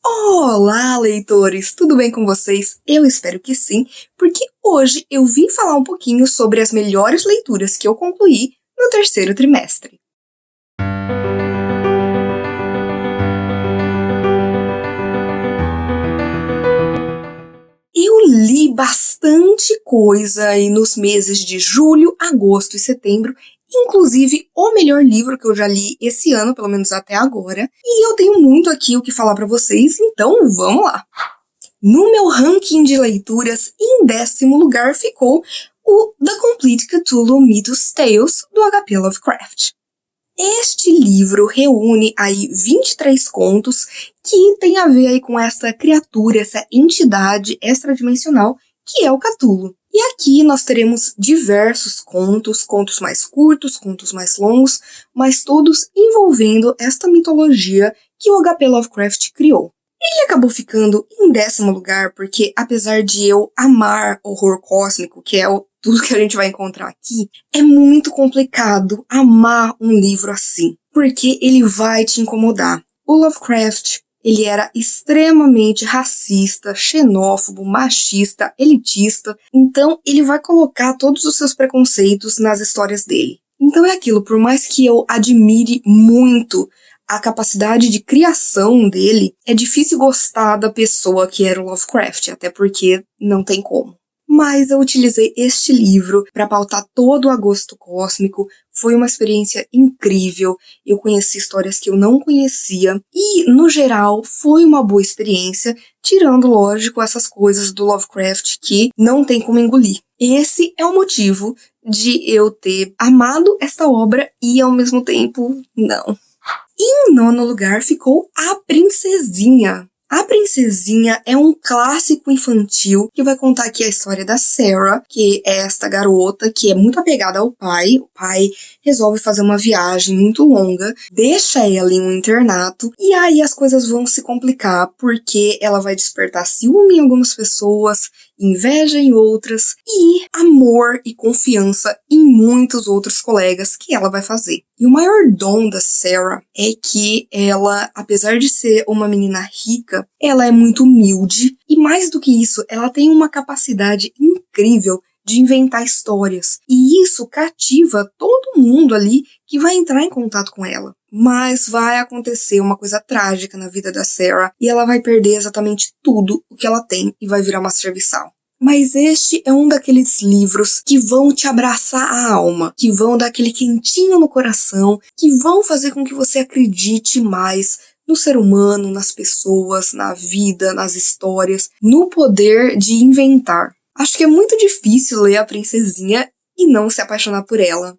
Olá, leitores! Tudo bem com vocês? Eu espero que sim, porque hoje eu vim falar um pouquinho sobre as melhores leituras que eu concluí no terceiro trimestre. Eu li bastante coisa aí nos meses de julho, agosto e setembro, inclusive o melhor livro que eu já li esse ano, pelo menos até agora, e eu tenho muito aqui o que falar pra vocês, então vamos lá! No meu ranking de leituras, em 10º lugar ficou o The Complete Cthulhu Mythos Tales, do H.P. Lovecraft. Este livro reúne aí 23 contos que tem a ver aí com essa criatura, essa entidade extradimensional que é o Cthulhu. E aqui nós teremos diversos contos mais curtos, contos mais longos, mas todos envolvendo esta mitologia que o H.P. Lovecraft criou. Ele acabou ficando em 10º lugar porque, apesar de eu amar horror cósmico, que é tudo que a gente vai encontrar aqui, é muito complicado amar um livro assim, porque ele vai te incomodar. O Lovecraft, ele era extremamente racista, xenófobo, machista, elitista, então ele vai colocar todos os seus preconceitos nas histórias dele. Então é aquilo, por mais que eu admire muito a capacidade de criação dele, é difícil gostar da pessoa que era o Lovecraft, até porque não tem como. Mas eu utilizei este livro para pautar todo o agosto cósmico, foi uma experiência incrível, eu conheci histórias que eu não conhecia, e, no geral, foi uma boa experiência, tirando, lógico, essas coisas do Lovecraft que não tem como engolir. Esse é o motivo de eu ter amado esta obra e, ao mesmo tempo, não. Em 9º lugar ficou A Princesinha. A Princesinha é um clássico infantil que vai contar aqui a história da Sarah, que é esta garota que é muito apegada ao pai. O pai resolve fazer uma viagem muito longa, deixa ela em um internato, e aí as coisas vão se complicar, porque ela vai despertar ciúme em algumas pessoas, inveja em outras, e amor e confiança em muitos outros colegas que ela vai fazer. E o maior dom da Sarah é que ela, apesar de ser uma menina rica, ela é muito humilde, e mais do que isso, ela tem uma capacidade incrível de inventar histórias, e isso cativa todo mundo ali que vai entrar em contato com ela. Mas vai acontecer uma coisa trágica na vida da Sarah, e ela vai perder exatamente tudo o que ela tem e vai virar uma serviçal. Mas este é um daqueles livros que vão te abraçar a alma, que vão dar aquele quentinho no coração, que vão fazer com que você acredite mais no ser humano, nas pessoas, na vida, nas histórias, no poder de inventar. Acho que é muito difícil ler A Princesinha e não se apaixonar por ela.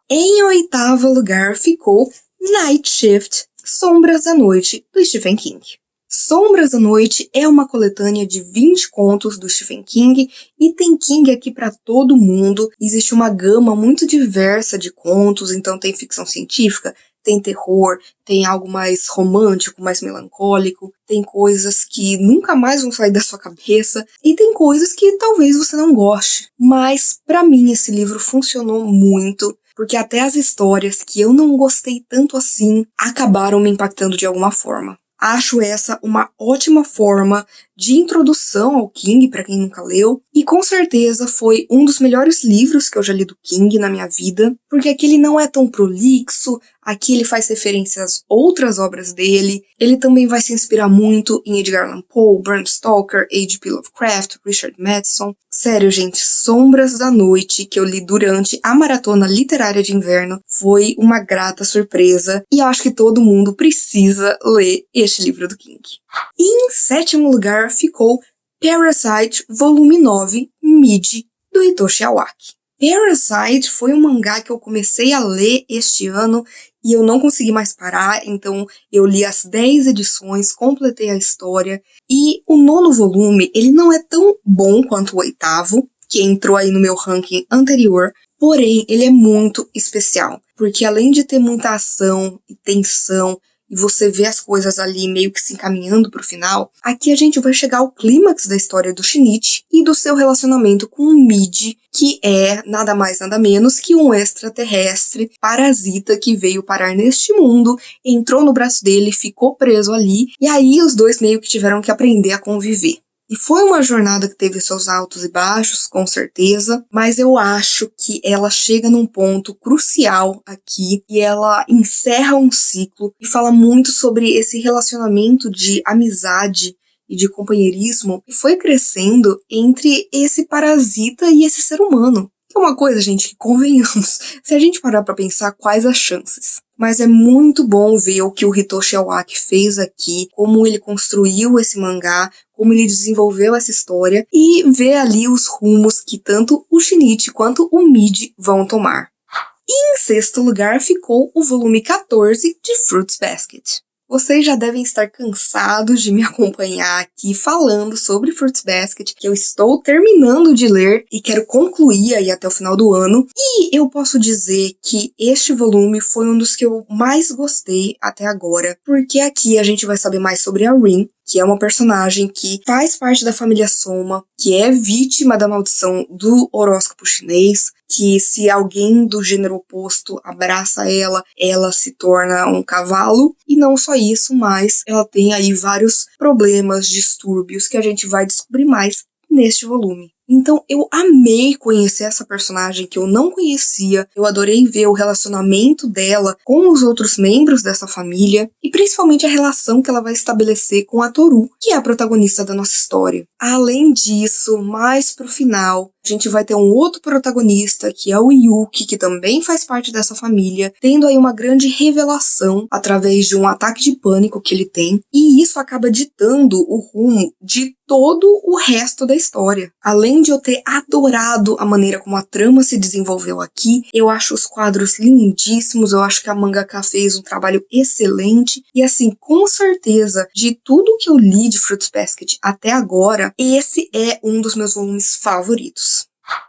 Em 8º lugar ficou Night Shift, Sombras da Noite, do Stephen King. Sombras da Noite é uma coletânea de 20 contos do Stephen King e tem King aqui para todo mundo. Existe uma gama muito diversa de contos, então tem ficção científica, tem terror, tem algo mais romântico, mais melancólico, tem coisas que nunca mais vão sair da sua cabeça e tem coisas que talvez você não goste. Mas para mim esse livro funcionou muito, porque até as histórias que eu não gostei tanto assim acabaram me impactando de alguma forma. Acho essa uma ótima forma de introdução ao King para quem nunca leu, e com certeza foi um dos melhores livros que eu já li do King na minha vida, porque aqui ele não é tão prolixo, aqui ele faz referências às outras obras dele, ele também vai se inspirar muito em Edgar Allan Poe, Bram Stoker, H.P. Lovecraft, Richard Matheson. Sério, gente, Sombras da Noite, que eu li durante a maratona literária de inverno, foi uma grata surpresa, e eu acho que todo mundo precisa ler este livro do King. E em 7º lugar ficou Parasite Volume 9, Mid, do Hitoshi Awaki. Parasite foi um mangá que eu comecei a ler este ano e eu não consegui mais parar, então eu li as 10 edições, completei a história, e o 9º volume, ele não é tão bom quanto o 8º, que entrou aí no meu ranking anterior, porém ele é muito especial, porque além de ter muita ação e tensão, e você vê as coisas ali meio que se encaminhando pro final, aqui a gente vai chegar ao clímax da história do Shinichi e do seu relacionamento com o Mid, que é nada mais nada menos que um extraterrestre parasita que veio parar neste mundo, entrou no braço dele, ficou preso ali, e aí os dois meio que tiveram que aprender a conviver. E foi uma jornada que teve seus altos e baixos, com certeza, mas eu acho que ela chega num ponto crucial aqui e ela encerra um ciclo e fala muito sobre esse relacionamento de amizade e de companheirismo que foi crescendo entre esse parasita e esse ser humano. Que é uma coisa, gente, que convenhamos, se a gente parar pra pensar, quais as chances? Mas é muito bom ver o que o Hitoshi Awaki fez aqui, como ele construiu esse mangá, como ele desenvolveu essa história, e ver ali os rumos que tanto o Shinichi quanto o Midi vão tomar. E em sexto lugar ficou o volume 14 de Fruits Basket. Vocês já devem estar cansados de me acompanhar aqui falando sobre Fruits Basket, que eu estou terminando de ler e quero concluir aí até o final do ano. E eu posso dizer que este volume foi um dos que eu mais gostei até agora, porque aqui a gente vai saber mais sobre a Rin, que é uma personagem que faz parte da família Soma, que é vítima da maldição do horóscopo chinês, que se alguém do gênero oposto abraça ela, ela se torna um cavalo. E não só isso, mas ela tem aí vários problemas, distúrbios, que a gente vai descobrir mais neste volume. Então eu amei conhecer essa personagem que eu não conhecia, eu adorei ver o relacionamento dela com os outros membros dessa família e principalmente a relação que ela vai estabelecer com a Toru, que é a protagonista da nossa história. Além disso, mais pro final, a gente vai ter um outro protagonista, que é o Yuki, que também faz parte dessa família, tendo aí uma grande revelação através de um ataque de pânico que ele tem, e isso acaba ditando o rumo de todo o resto da história. Além de eu ter adorado a maneira como a trama se desenvolveu aqui, eu acho os quadros lindíssimos, eu acho que a mangaka fez um trabalho excelente, e assim, com certeza, de tudo que eu li de Fruits Basket até agora, esse é um dos meus volumes favoritos.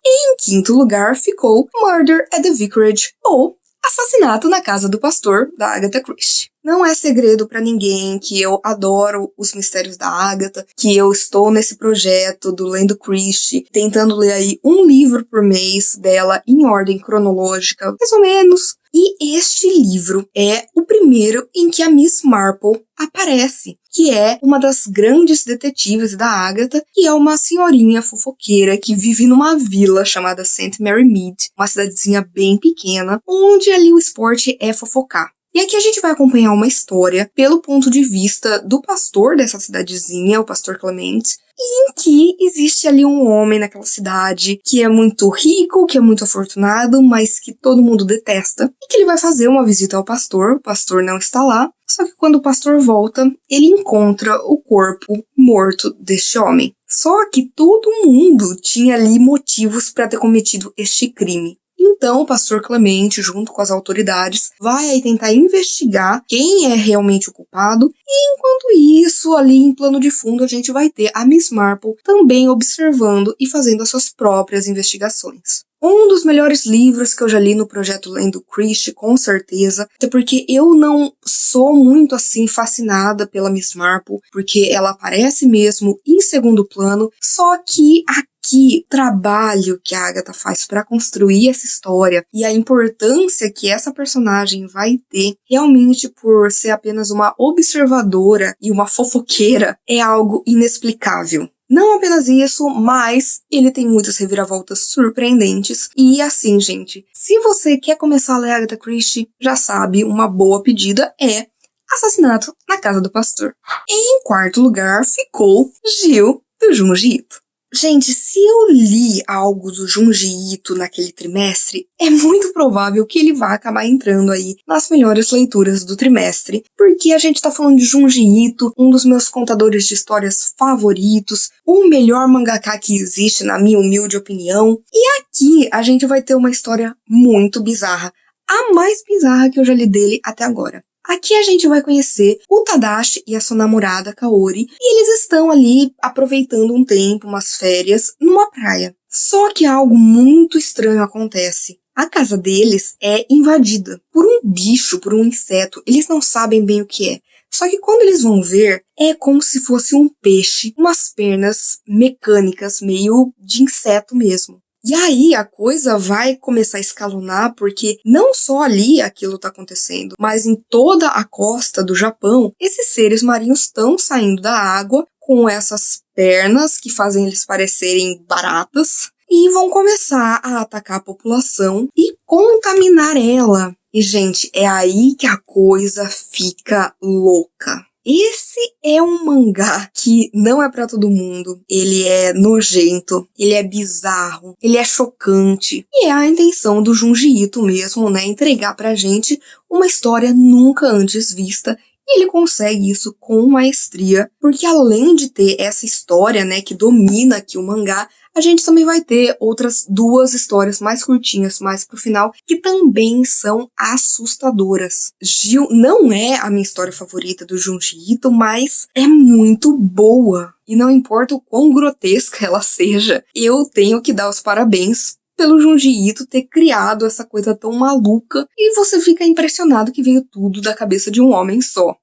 E em quinto lugar ficou Murder at the Vicarage, ou Assassinato na Casa do Pastor, da Agatha Christie. Não é segredo pra ninguém que eu adoro os mistérios da Agatha, que eu estou nesse projeto do Lendo Christie, tentando ler aí um livro por mês dela em ordem cronológica, mais ou menos. E este livro é o primeiro em que a Miss Marple aparece, que é uma das grandes detetives da Agatha, que é uma senhorinha fofoqueira que vive numa vila chamada St. Mary Mead, uma cidadezinha bem pequena, onde ali o esporte é fofocar. E aqui a gente vai acompanhar uma história pelo ponto de vista do pastor dessa cidadezinha, o pastor Clement, em que existe ali um homem naquela cidade que é muito rico, que é muito afortunado, mas que todo mundo detesta, e que ele vai fazer uma visita ao pastor, o pastor não está lá, só que quando o pastor volta, ele encontra o corpo morto deste homem. Só que todo mundo tinha ali motivos para ter cometido este crime. Então, o pastor Clemente, junto com as autoridades, vai aí tentar investigar quem é realmente o culpado, e enquanto isso, ali em plano de fundo, a gente vai ter a Miss Marple também observando e fazendo as suas próprias investigações. Um dos melhores livros que eu já li no projeto Lendo Christie, com certeza, até porque eu não sou muito assim fascinada pela Miss Marple, porque ela aparece mesmo em segundo plano, só que aqui, o trabalho que a Agatha faz para construir essa história e a importância que essa personagem vai ter, realmente por ser apenas uma observadora e uma fofoqueira, é algo inexplicável. Não apenas isso, mas ele tem muitas reviravoltas surpreendentes. E assim, gente, se você quer começar a ler Agatha Christie, já sabe, uma boa pedida é Assassinato na Casa do Pastor. Em quarto lugar ficou Gil, do Junji Ito. Gente, se eu li algo do Junji Ito naquele trimestre, é muito provável que ele vá acabar entrando aí nas melhores leituras do trimestre, porque a gente tá falando de Junji Ito, um dos meus contadores de histórias favoritos, o melhor mangaka que existe, na minha humilde opinião, e aqui a gente vai ter uma história muito bizarra, a mais bizarra que eu já li dele até agora. Aqui a gente vai conhecer o Tadashi e a sua namorada Kaori, e eles estão ali aproveitando um tempo, umas férias, numa praia. Só que algo muito estranho acontece. A casa deles é invadida por um bicho, por um inseto, eles não sabem bem o que é. Só que quando eles vão ver, é como se fosse um peixe, umas pernas mecânicas, meio de inseto mesmo. E aí a coisa vai começar a escalonar porque não só ali aquilo tá acontecendo, mas em toda a costa do Japão, esses seres marinhos estão saindo da água com essas pernas que fazem eles parecerem baratas e vão começar a atacar a população e contaminar ela. E, gente, é aí que a coisa fica louca. Esse é um mangá que não é pra todo mundo. Ele é nojento, ele é bizarro, ele é chocante. E é a intenção do Junji Ito mesmo, né? Entregar pra gente uma história nunca antes vista. E ele consegue isso com maestria, porque além de ter essa história, né, que domina aqui o mangá, a gente também vai ter outras 2 histórias mais curtinhas, mais pro final, que também são assustadoras. Gil não é a minha história favorita do Junji Ito, mas é muito boa. E não importa o quão grotesca ela seja, eu tenho que dar os parabéns pelo Junji Ito ter criado essa coisa tão maluca e você fica impressionado que veio tudo da cabeça de um homem só.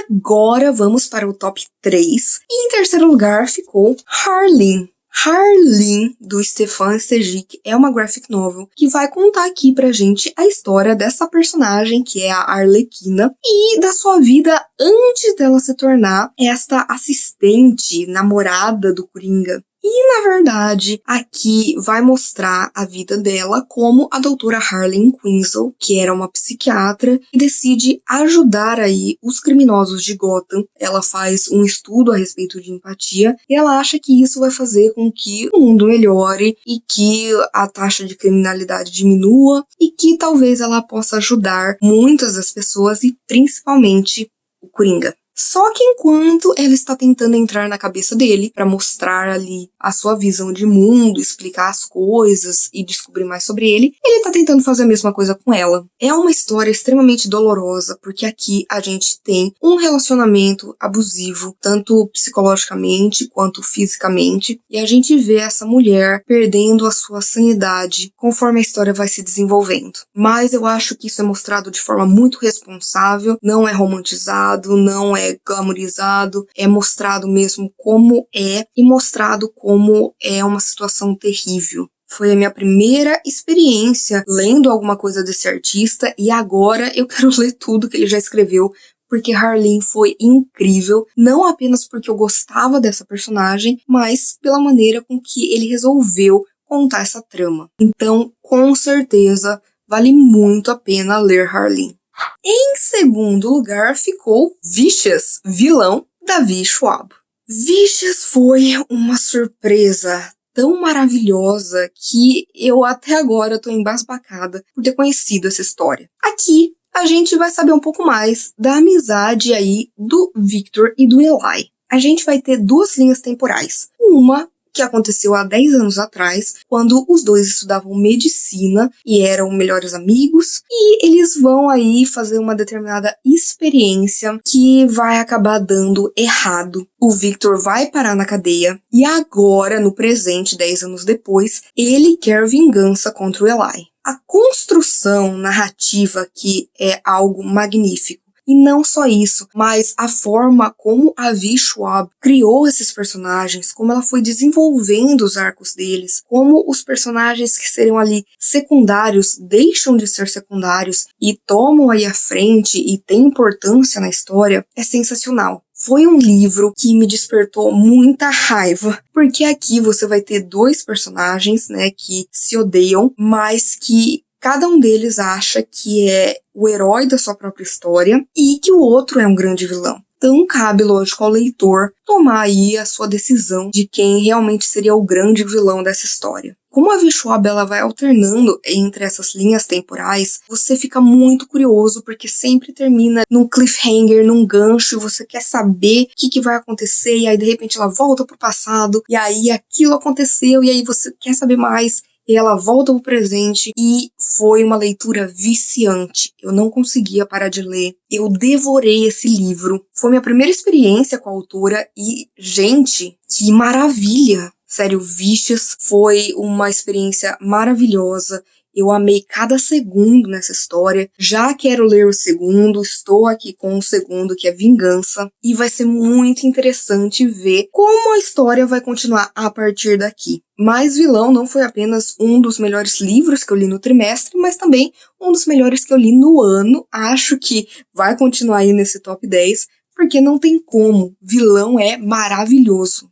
Agora vamos para o top 3. E em terceiro lugar ficou Harleen. Harleen, do Stefan Sejic, é uma graphic novel que vai contar aqui pra gente a história dessa personagem, que é a Arlequina, e da sua vida antes dela se tornar esta assistente, namorada do Coringa. E, na verdade, aqui vai mostrar a vida dela como a doutora Harleen Quinzel, que era uma psiquiatra e decide ajudar aí os criminosos de Gotham. Ela faz um estudo a respeito de empatia e ela acha que isso vai fazer com que o mundo melhore e que a taxa de criminalidade diminua e que talvez ela possa ajudar muitas das pessoas e principalmente o Coringa. Só que enquanto ela está tentando entrar na cabeça dele para mostrar ali a sua visão de mundo, explicar as coisas e descobrir mais sobre ele, ele está tentando fazer a mesma coisa com ela. É uma história extremamente dolorosa, porque aqui a gente tem um relacionamento abusivo, tanto psicologicamente quanto fisicamente, e a gente vê essa mulher perdendo a sua sanidade conforme a história vai se desenvolvendo. Mas eu acho que isso é mostrado de forma muito responsável, não é romantizado, não é glamourizado, é mostrado mesmo como é e mostrado como é uma situação terrível. Foi a minha primeira experiência lendo alguma coisa desse artista e agora eu quero ler tudo que ele já escreveu, porque Harleen foi incrível, não apenas porque eu gostava dessa personagem, mas pela maneira com que ele resolveu contar essa trama. Então, com certeza, vale muito a pena ler Harleen. Em segundo lugar ficou Vicious, vilão Davi Schwab. Vicious foi uma surpresa tão maravilhosa que eu até agora tô embasbacada por ter conhecido essa história. Aqui a gente vai saber um pouco mais da amizade aí do Victor e do Eli. A gente vai ter 2 linhas temporais. Uma que aconteceu há 10 anos atrás, quando os dois estudavam medicina e eram melhores amigos, e eles vão aí fazer uma determinada experiência que vai acabar dando errado. O Victor vai parar na cadeia, e agora, no presente, 10 anos depois, ele quer vingança contra o Eli. A construção narrativa aqui é algo magnífico. E não só isso, mas a forma como a Vi Schwab criou esses personagens, como ela foi desenvolvendo os arcos deles, como os personagens que seriam ali secundários deixam de ser secundários e tomam aí a frente e têm importância na história, é sensacional. Foi um livro que me despertou muita raiva, porque aqui você vai ter 2 personagens, né, que se odeiam, mas que cada um deles acha que é o herói da sua própria história e que o outro é um grande vilão. Então cabe, lógico, ao leitor tomar aí a sua decisão de quem realmente seria o grande vilão dessa história. Como a Vi Schwab ela vai alternando entre essas linhas temporais, você fica muito curioso porque sempre termina num cliffhanger, num gancho, e você quer saber o que vai acontecer, e aí de repente ela volta pro passado, e aí aquilo aconteceu, e aí você quer saber mais. E ela volta pro presente e foi uma leitura viciante. Eu não conseguia parar de ler. Eu devorei esse livro. Foi minha primeira experiência com a autora e, gente, que maravilha! Sério, Vicious foi uma experiência maravilhosa. Eu amei cada segundo nessa história. Já quero ler o segundo, estou aqui com o segundo, que é Vingança. E vai ser muito interessante ver como a história vai continuar a partir daqui. Mas Vilão não foi apenas um dos melhores livros que eu li no trimestre, mas também um dos melhores que eu li no ano. Acho que vai continuar aí nesse top 10, porque não tem como. Vilão é maravilhoso.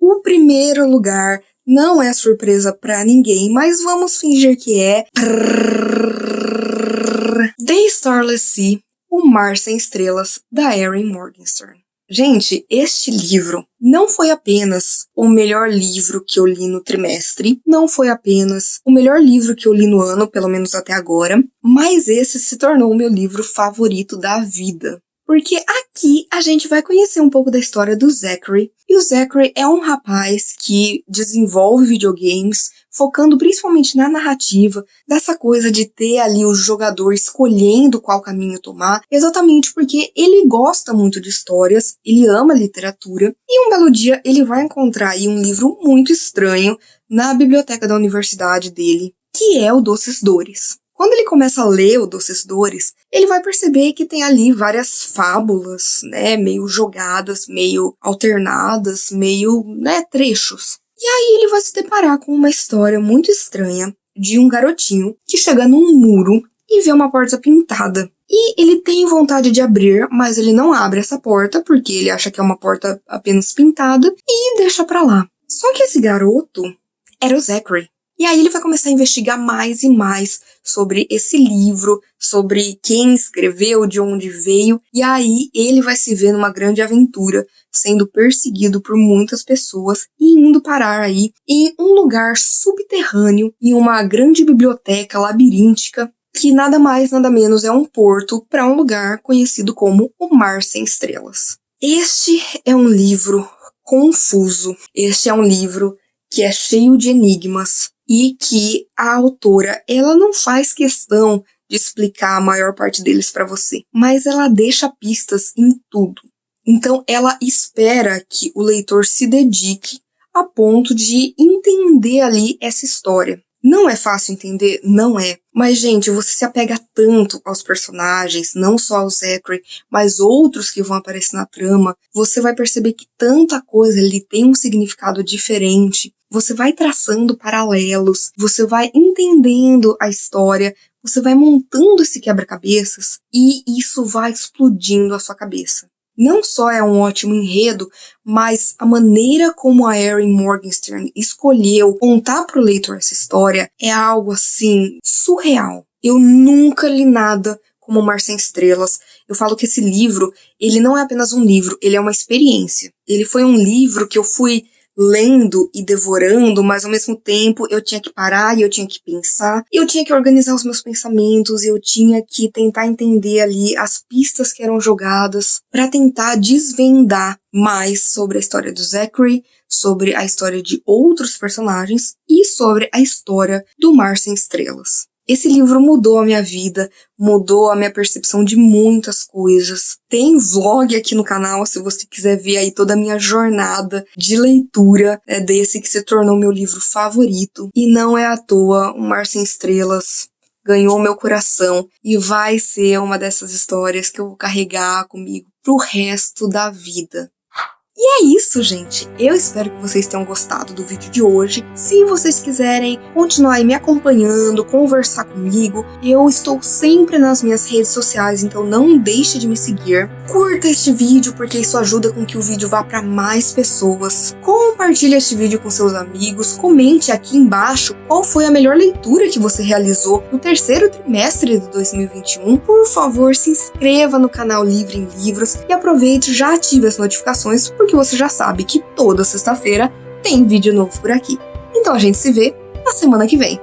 O primeiro lugar não é surpresa pra ninguém, mas vamos fingir que é. The Starless Sea, O Mar Sem Estrelas, da Erin Morgenstern. Gente, este livro não foi apenas o melhor livro que eu li no trimestre, não foi apenas o melhor livro que eu li no ano, pelo menos até agora, mas esse se tornou o meu livro favorito da vida. Porque aqui a gente vai conhecer um pouco da história do Zachary. E o Zachary é um rapaz que desenvolve videogames, focando principalmente na narrativa, dessa coisa de ter ali o jogador escolhendo qual caminho tomar, exatamente porque ele gosta muito de histórias, ele ama literatura, e um belo dia ele vai encontrar aí um livro muito estranho na biblioteca da universidade dele, que é o Doces Dores. Quando ele começa a ler o Doces Dores, ele vai perceber que tem ali várias fábulas, né, meio jogadas, meio alternadas, meio, trechos. E aí ele vai se deparar com uma história muito estranha de um garotinho que chega num muro e vê uma porta pintada. E ele tem vontade de abrir, mas ele não abre essa porta porque ele acha que é uma porta apenas pintada e deixa pra lá. Só que esse garoto era o Zachary. E aí ele vai começar a investigar mais e mais sobre esse livro, sobre quem escreveu, de onde veio, e aí ele vai se ver numa grande aventura, sendo perseguido por muitas pessoas e indo parar aí em um lugar subterrâneo, em uma grande biblioteca labiríntica, que nada mais, nada menos é um porto para um lugar conhecido como O Mar Sem Estrelas. Este é um livro confuso, este é um livro que é cheio de enigmas, e que a autora, ela não faz questão de explicar a maior parte deles para você, mas ela deixa pistas em tudo. Então ela espera que o leitor se dedique a ponto de entender ali essa história. Não é fácil entender? Não é. Mas, gente, você se apega tanto aos personagens, não só ao Zachary, mas outros que vão aparecer na trama. Você vai perceber que tanta coisa ali tem um significado diferente. Você vai traçando paralelos, você vai entendendo a história, você vai montando esse quebra-cabeças e isso vai explodindo a sua cabeça. Não só é um ótimo enredo, mas a maneira como a Erin Morgenstern escolheu contar para o leitor essa história é algo assim surreal. Eu nunca li nada como O Mar Sem Estrelas. Eu falo que esse livro, ele não é apenas um livro, ele é uma experiência. Ele foi um livro que eu fui lendo e devorando, mas ao mesmo tempo eu tinha que parar e eu tinha que pensar, eu tinha que organizar os meus pensamentos, eu tinha que tentar entender ali as pistas que eram jogadas para tentar desvendar mais sobre a história do Zachary, sobre a história de outros personagens e sobre a história do Mar Sem Estrelas. Esse livro mudou a minha vida, mudou a minha percepção de muitas coisas. Tem vlog aqui no canal, se você quiser ver aí toda a minha jornada de leitura, desse que se tornou meu livro favorito. E não é à toa, O Mar Sem Estrelas ganhou meu coração e vai ser uma dessas histórias que eu vou carregar comigo pro resto da vida. E é isso, gente. Eu espero que vocês tenham gostado do vídeo de hoje. Se vocês quiserem continuar aí me acompanhando, conversar comigo, eu estou sempre nas minhas redes sociais, então não deixe de me seguir. Curta este vídeo, porque isso ajuda com que o vídeo vá para mais pessoas. Compartilhe este vídeo com seus amigos. Comente aqui embaixo qual foi a melhor leitura que você realizou no terceiro trimestre de 2021. Por favor, se inscreva no canal Livre em Livros e aproveite e já ative as notificações, porque você já sabe que toda sexta-feira tem vídeo novo por aqui. Então a gente se vê na semana que vem.